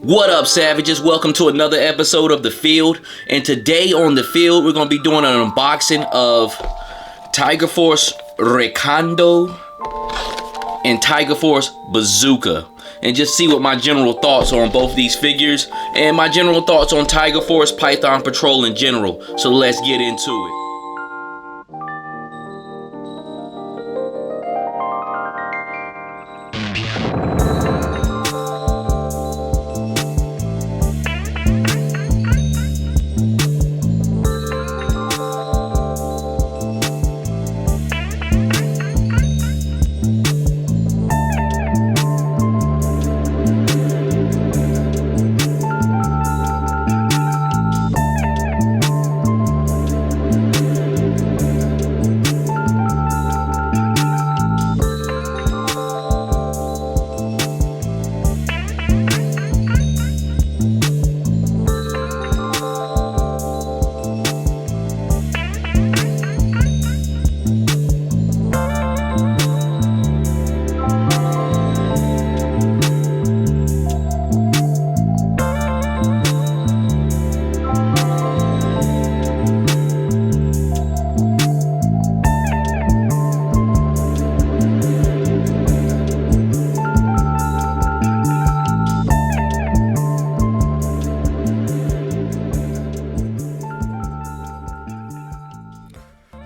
What up, savages? Welcome to another episode of The Field. And today on The Field, we're going to be doing an unboxing of Tiger Force Recondo and Tiger Force Bazooka. And just see what my general thoughts are on both these figures and my general thoughts on Tiger Force Python Patrol in general. So let's get into it.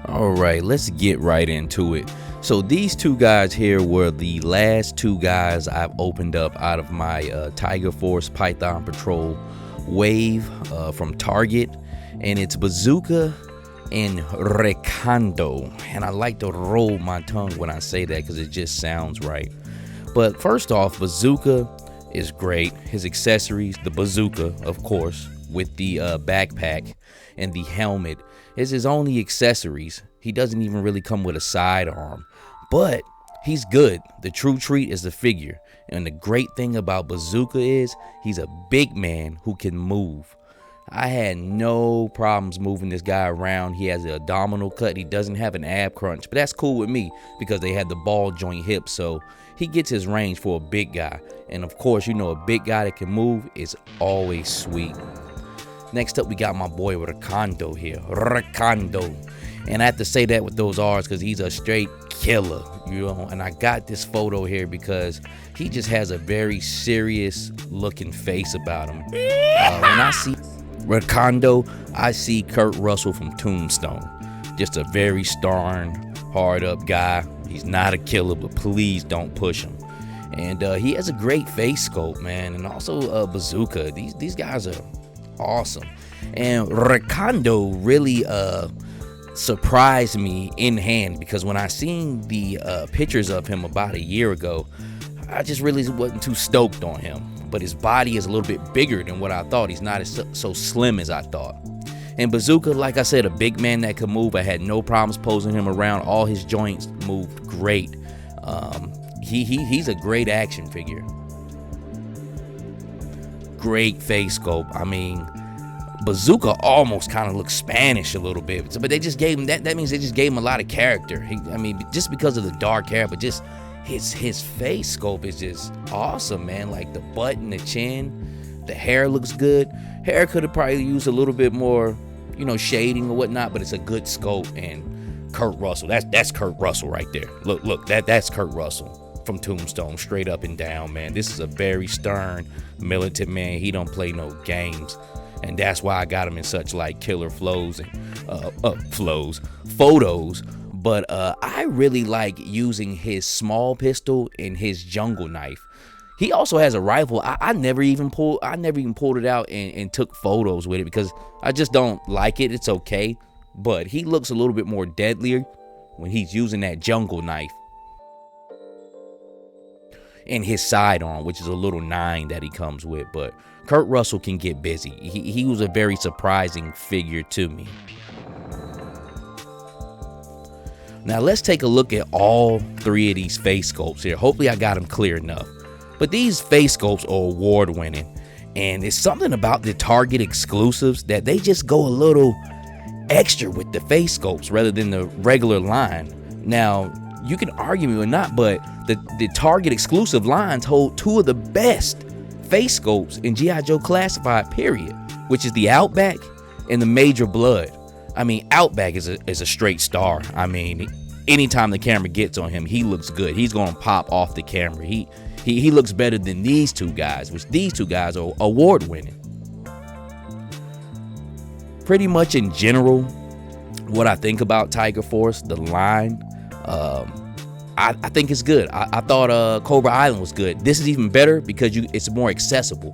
Alright, let's get right into it. So these two guys here were the last two guys I've opened up out of my Tiger Force Python Patrol wave from Target. And it's Bazooka and Recondo. And I like to roll my tongue when I say that because it just sounds right. But first off, Bazooka is great. His accessories, the bazooka, of course, with the backpack and the helmet is his only accessories. He doesn't even really come with a sidearm, but he's good. The true treat is the figure. And the great thing about Bazooka is he's a big man who can move. I had no problems moving this guy around. He has an abdominal cut. He doesn't have an ab crunch, but that's cool with me because they had the ball joint hips, so he gets his range for a big guy. And of course, you know, a big guy that can move is always sweet. Next up, we got my boy Recondo here. Recondo. And I have to say that with those R's because he's a straight killer, you know. And I got this photo here because he just has a very serious looking face about him. When I see Recondo, I see Kurt Russell from Tombstone. Just a very stern, hard up guy. He's not a killer, but please don't push him. And he has a great face sculpt, man. And also Bazooka. These guys are awesome. And Recondo really surprised me in hand because when I seen the pictures of him about a year ago, I just really wasn't too stoked on him. But his body is a little bit bigger than what I thought. He's not so slim as I thought. And Bazooka, like I said, a big man that could move. I had no problems posing him around. All his joints moved great. He's a great action figure. Great face sculpt. I mean, Bazooka almost kind of looks Spanish a little bit, but they just gave him that means they just gave him a lot of character. Just because of the dark hair, but just his face sculpt is just awesome, man. Like the butt and the chin, the hair looks good. Hair could have probably used a little bit more, you know, shading or whatnot, but it's a good sculpt. And Kurt Russell, that's Kurt Russell right there. Look, that's Kurt Russell from Tombstone, straight up and down, man. This is a very stern, militant man. He don't play no games. And that's why I got him in such like killer photos. But I really like using his small pistol and his jungle knife. He also has a rifle. I never even pulled it out and took photos with it because I just don't like it. It's okay, but he looks a little bit more deadlier when he's using that jungle knife and his sidearm, which is a little 9 that he comes with. But Kurt Russell can get busy. He was a very surprising figure to me. Now let's take a look at all 3 of these face sculpts here. Hopefully I got them clear enough. But these face sculpts are award winning. And it's something about the Target exclusives that they just go a little extra with the face sculpts rather than the regular line. Now, you can argue me or not, but the Target exclusive lines hold 2 of the best face sculpts in G.I. Joe Classified, period, which is the Outback and the Major Blood. I mean, Outback is a straight star. I mean, anytime the camera gets on him, he looks good. He's going to pop off the camera. He looks better than these two guys, which these two guys are award winning. Pretty much in general, what I think about Tiger Force, the line, I think it's good. I thought Cobra Island was good. This is even better because it's more accessible.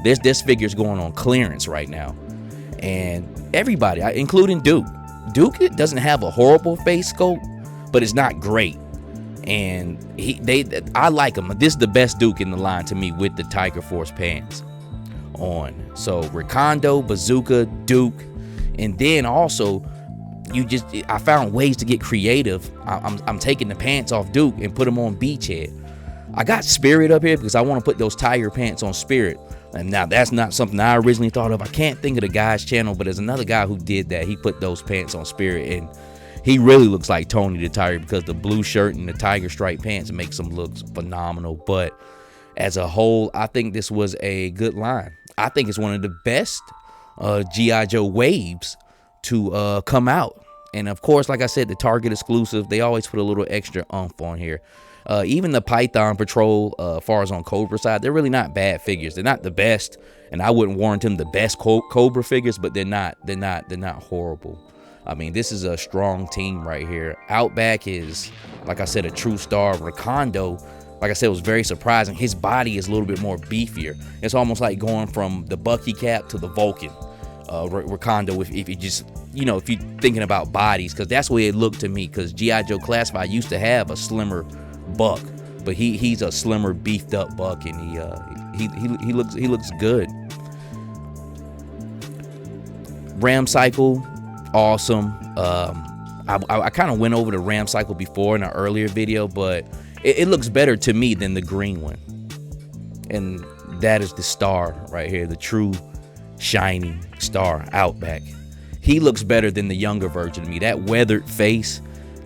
This figure's going on clearance right now, and everybody, including Duke. Duke doesn't have a horrible face sculpt, but it's not great. And I like him. This is the best Duke in the line to me with the Tiger Force pants on. So Recondo, Bazooka, Duke, and then also I found ways to get creative. I'm taking the pants off Duke and put them on Beachhead. I got Spirit up here because I want to put those Tiger pants on Spirit. And now that's not something I originally thought of. I can't think of the guy's channel, but there's another guy who did that. He put those pants on Spirit, and he really looks like Tony the Tiger because the blue shirt and the tiger stripe pants makes him look phenomenal. But as a whole, I think this was a good line. I think it's one of the best G.I. Joe waves to come out. And of course, like I said, the Target exclusive, they always put a little extra oomph on here. Even the Python Patrol, as far as on Cobra side, they're really not bad figures. They're not the best, and I wouldn't warrant them the best Cobra figures, but they're not horrible. I mean, this is a strong team right here. Outback is, like I said, a true star. Recondo, like I said, was very surprising. His body is a little bit more beefier. It's almost like going from the Bucky cap to the Vulcan. Recondo, if you just, if you're thinking about bodies, because that's the way it looked to me, because G.I. Joe Classified used to have a slimmer Buck, but he's a slimmer, beefed up Buck, and he looks good. Ram Cycle, awesome. I kind of went over the Ram Cycle before in an earlier video, but it looks better to me than the green one, and that is the star right here, the true shining star, Outback. He looks better than the younger version of me. That weathered face,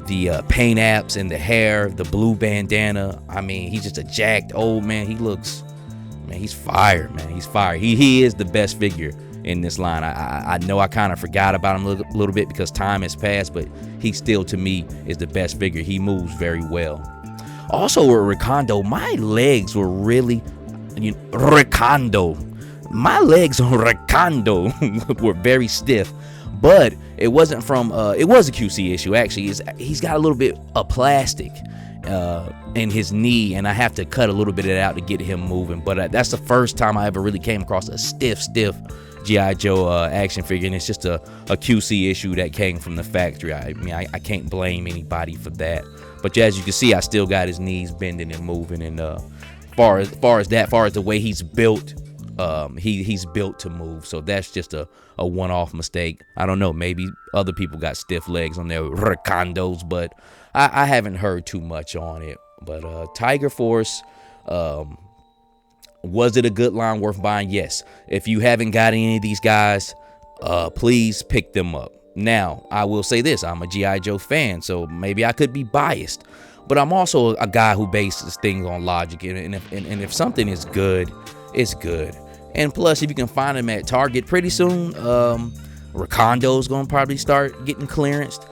the paint apps and the hair, the blue bandana. I mean, he's just a jacked old man. He's fire, man. He's fire. He is the best figure in this line. I know I kind of forgot about him a little bit because time has passed, but he still, to me, is the best figure. He moves very well. Also with Recondo, my legs were really, my legs on Recondo were very stiff. But it wasn't from, it was a QC issue, actually. He's got a little bit of plastic in his knee, and I have to cut a little bit of it out to get him moving. But that's the first time I ever really came across a stiff G.I. Joe action figure, and it's just a QC issue that came from the factory. I mean, I can't blame anybody for that. But as you can see, I still got his knees bending and moving, and far as the way he's built, he's built to move. So that's just a one-off mistake. I don't know, maybe other people got stiff legs on their Recondos, but I haven't heard too much on it. But Tiger Force, was it a good line worth buying? Yes. If you haven't got any of these guys, please pick them up. Now, I will say this, I'm a G.I. Joe fan, so maybe I could be biased, but I'm also a guy who bases things on logic, and if something is good, it's good. And plus, if you can find them at Target pretty soon, Recondo's gonna probably start getting clearanced.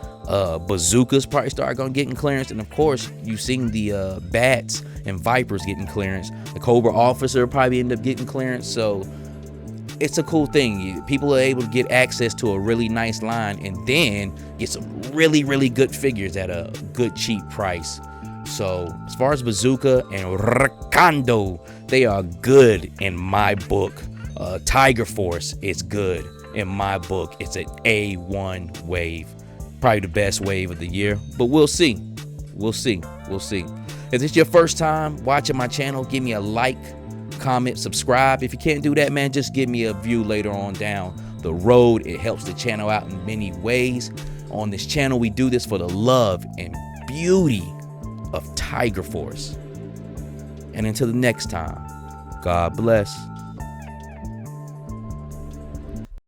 Bazooka's probably start getting clearance, and of course, you've seen the Bats and Vipers getting clearance. The Cobra Officer probably end up getting clearance. So it's a cool thing. People are able to get access to a really nice line, and then get some really, really good figures at a good, cheap price. So as far as Bazooka and Recondo, they are good in my book. Tiger Force is good in my book. It's an A1 wave, probably the best wave of the year, but we'll see. If it's your first time watching my channel, give me a like, comment, subscribe. If you can't do that, man, just give me a view later on down the road. It helps the channel out in many ways. On this channel, we do this for the love and beauty of Tiger Force. And until the next time, God bless.